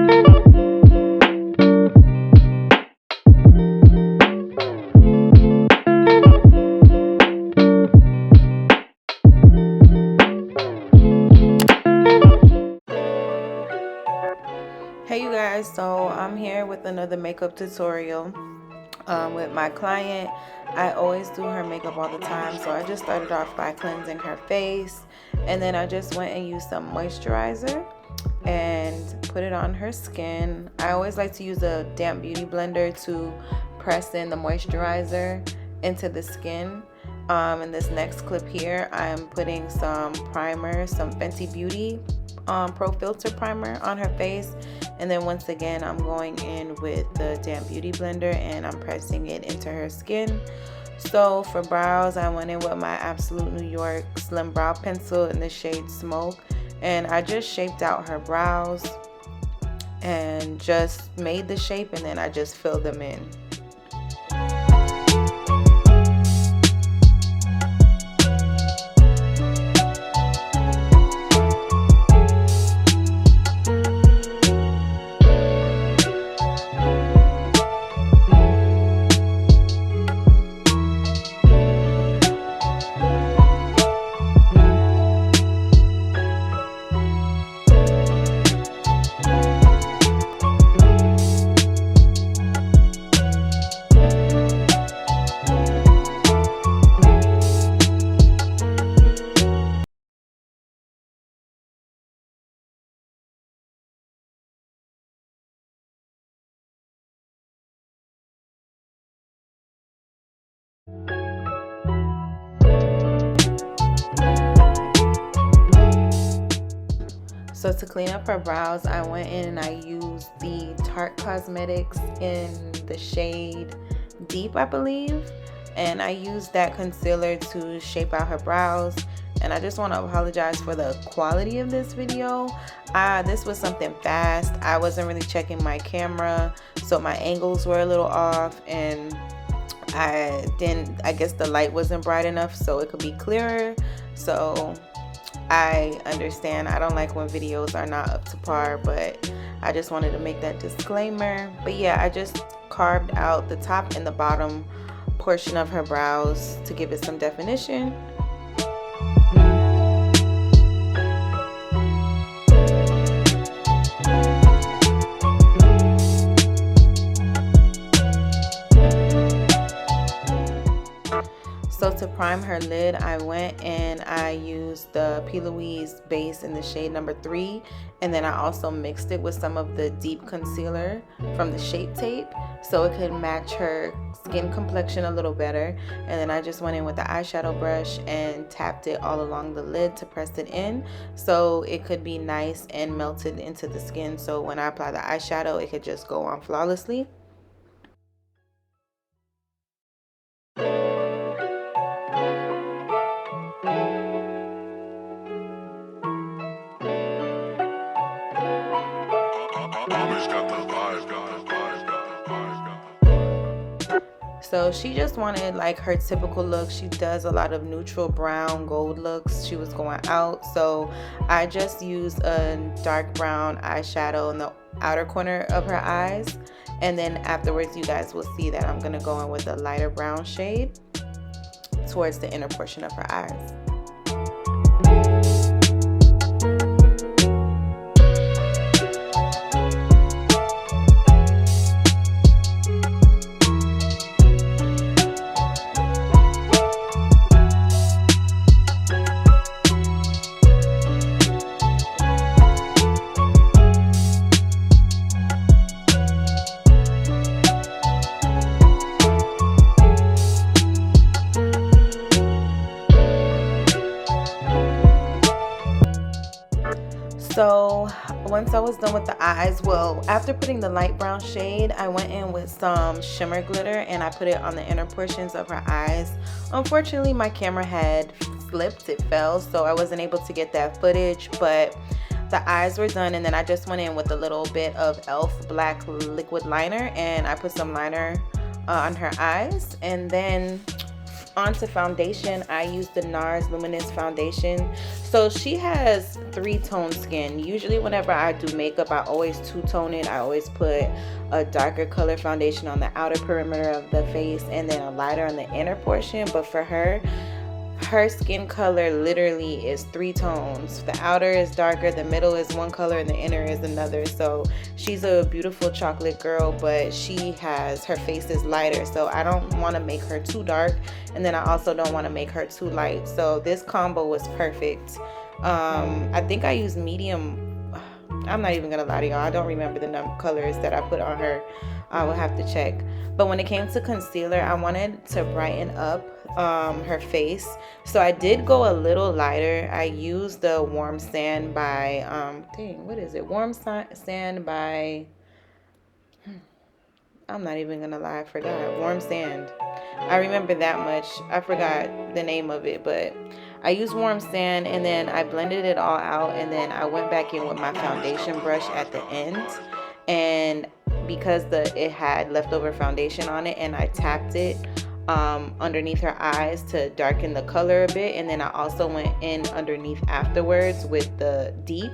Hey you guys, so I'm here with another makeup tutorial with my client. I always do her makeup all the time, so I just started off by cleansing her face, and then I just went and used some moisturizer and put it on her skin. I always like to use a damp beauty blender to press in the moisturizer into the skin. In this next clip here, I'm putting some primer, some Fenty Beauty Pro Filter primer on her face, and then once again I'm going in with the damp beauty blender and I'm pressing it into her skin. So for brows, I went in with my Absolute New York Slim Brow Pencil in the shade Smoke, and I just shaped out her brows and just made the shape, and then I just filled them in. So to clean up her brows, I went in and I used the Tarte Cosmetics in the shade Deep, I believe. And I used that concealer to shape out her brows. And I just want to apologize for the quality of this video. This was something fast. I wasn't really checking my camera, so my angles were a little off, and I guess the light wasn't bright enough so it could be clearer. So I understand. I don't like when videos are not up to par, but I just wanted to make that disclaimer. But yeah, I just carved out the top and the bottom portion of her brows to give it some definition. So to prime her lid, I went and I used the P. Louise base in the shade number 3, and then I also mixed it with some of the deep concealer from the Shape Tape so it could match her skin complexion a little better. And then I just went in with the eyeshadow brush and tapped it all along the lid to press it in so it could be nice and melted into the skin, so when I apply the eyeshadow it could just go on flawlessly. So she just wanted like her typical look. She does a lot of neutral brown gold looks. She was going out, so I just used a dark brown eyeshadow in the outer corner of her eyes, and then afterwards you guys will see that I'm gonna go in with a lighter brown shade towards the inner portion of her eyes. So once I was done with the eyes, well, after putting the light brown shade, I went in with some shimmer glitter and I put it on the inner portions of her eyes. Unfortunately, my camera had slipped, it fell, so I wasn't able to get that footage, but the eyes were done. And then I just went in with a little bit of e.l.f. black liquid liner and I put some liner on her eyes. And then onto foundation, I use the Nars Luminous Foundation. So she has 3-tone skin. Usually whenever I do makeup, I always 2-tone it. I always put a darker color foundation on the outer perimeter of the face and then a lighter on the inner portion. But for her skin color literally is 3 tones. The outer is darker, the middle is one color, and the inner is another. So she's a beautiful chocolate girl, but her face is lighter, so I don't want to make her too dark, and then I also don't want to make her too light. So this combo was perfect. I think I used medium. I'm not even gonna lie to y'all, I don't remember the colors that I put on her. I will have to check. But when it came to concealer, I wanted to brighten up her face, so I did go a little lighter. I used the Warm Sand by Warm Sand by, I'm not even gonna lie, I forgot. Warm Sand, I remember that much. I forgot the name of it, but I used Warm Sand, and then I blended it all out, and then I went back in with my foundation brush at the end, and because it had leftover foundation on it, and I tapped it underneath her eyes to darken the color a bit, and then I also went in underneath afterwards with the deep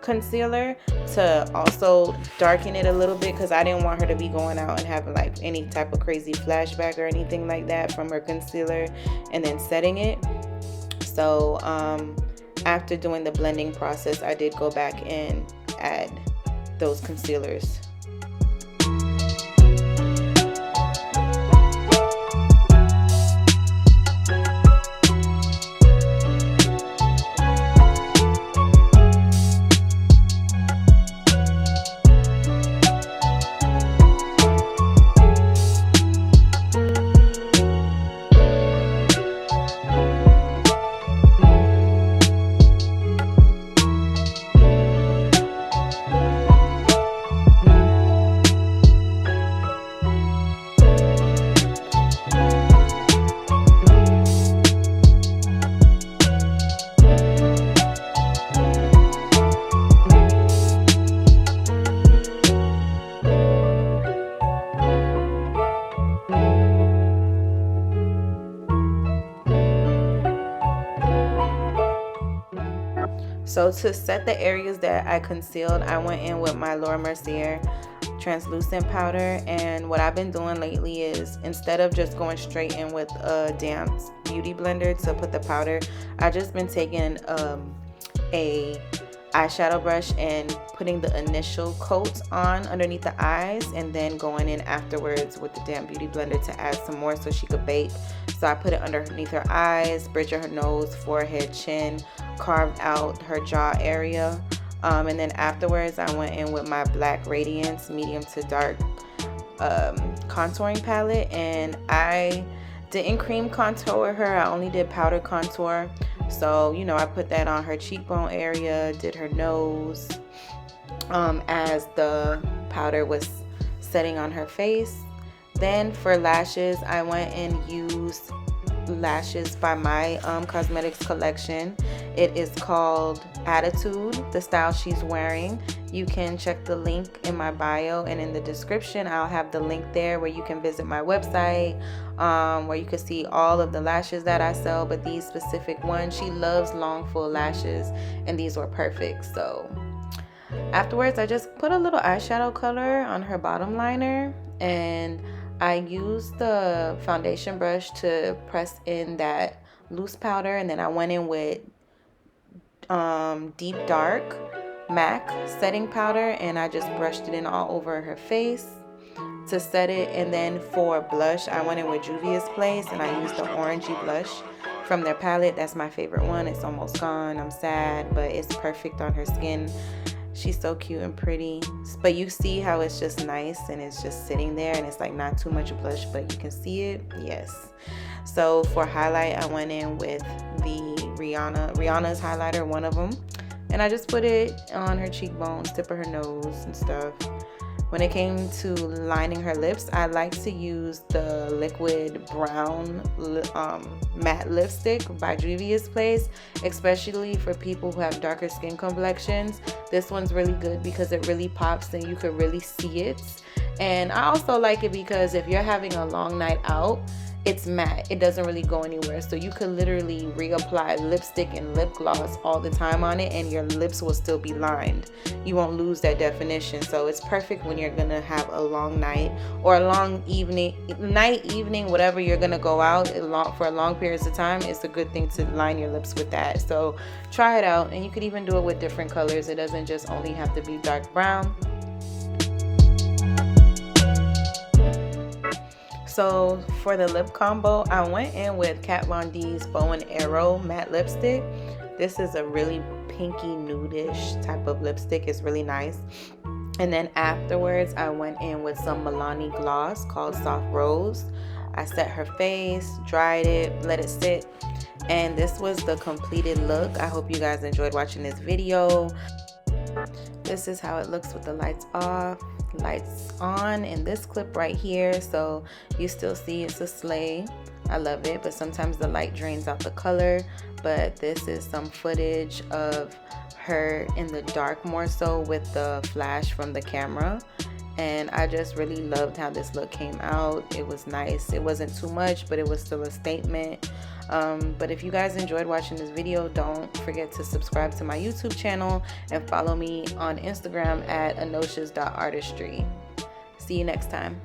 concealer to also darken it a little bit, because I didn't want her to be going out and having like any type of crazy flashback or anything like that from her concealer and then setting it. So after doing the blending process, I did go back and add those concealers. So to set the areas that I concealed, I went in with my Laura Mercier translucent powder, and what I've been doing lately is, instead of just going straight in with a damp beauty blender to put the powder, I just been taking a eyeshadow brush and putting the initial coat on underneath the eyes, and then going in afterwards with the damp beauty blender to add some more so she could bake. So I put it underneath her eyes, bridge of her nose, forehead, chin, carved out her jaw area, and then afterwards I went in with my Black Radiance medium to dark contouring palette, and I didn't cream contour her, I only did powder contour. So I put that on her cheekbone area, did her nose as the powder was setting on her face. Then for lashes, I went and used lashes by my cosmetics collection. It is called Attitude, the style she's wearing. You can check the link in my bio and in the description. I'll have the link there where you can visit my website, where you can see all of the lashes that I sell, but these specific ones, she loves long full lashes, and these were perfect. So afterwards, I just put a little eyeshadow color on her bottom liner, and I used the foundation brush to press in that loose powder, and then I went in with Deep Dark MAC setting powder, and I just brushed it in all over her face to set it. And then for blush, I went in with Juvia's Place, and I used the orangey blush from their palette. That's my favorite one. It's almost gone. I'm sad, but it's perfect on her skin. She's so cute and pretty, but you see how it's just nice and it's just sitting there, and it's like not too much blush, but you can see it. Yes. So for highlight, I went in with the Rihanna's highlighter, one of them, and I just put it on her cheekbones, tip of her nose and stuff. When it came to lining her lips, I like to use the liquid brown matte lipstick by Juvia's Place, especially for people who have darker skin complexions. This one's really good because it really pops and you can really see it. And I also like it because if you're having a long night out it's matte. It doesn't really go anywhere. So you could literally reapply lipstick and lip gloss all the time on it and your lips will still be lined. You won't lose that definition. So it's perfect when you're gonna have a long night or a long evening, whatever you're gonna go out for a long periods of time. It's a good thing to line your lips with that. So try it out, and you could even do it with different colors. It doesn't just only have to be dark brown. So for the lip combo, I went in with Kat Von D's Bow and Arrow matte lipstick. This is a really pinky nudish type of lipstick. It's really nice. And then afterwards, I went in with some Milani gloss called Soft Rose. I set her face, dried it, let it sit, and this was the completed look. I hope you guys enjoyed watching this video. This is how it looks with the lights off, lights on in this clip right here. So you still see it's a sleigh. I love it, but sometimes the light drains out the color. But this is some footage of her in the dark, more so with the flash from the camera. And I just really loved how this look came out. It was nice. It wasn't too much, but it was still a statement. But if you guys enjoyed watching this video, don't forget to subscribe to my YouTube channel and follow me on Instagram at anoshas.artistry. See you next time.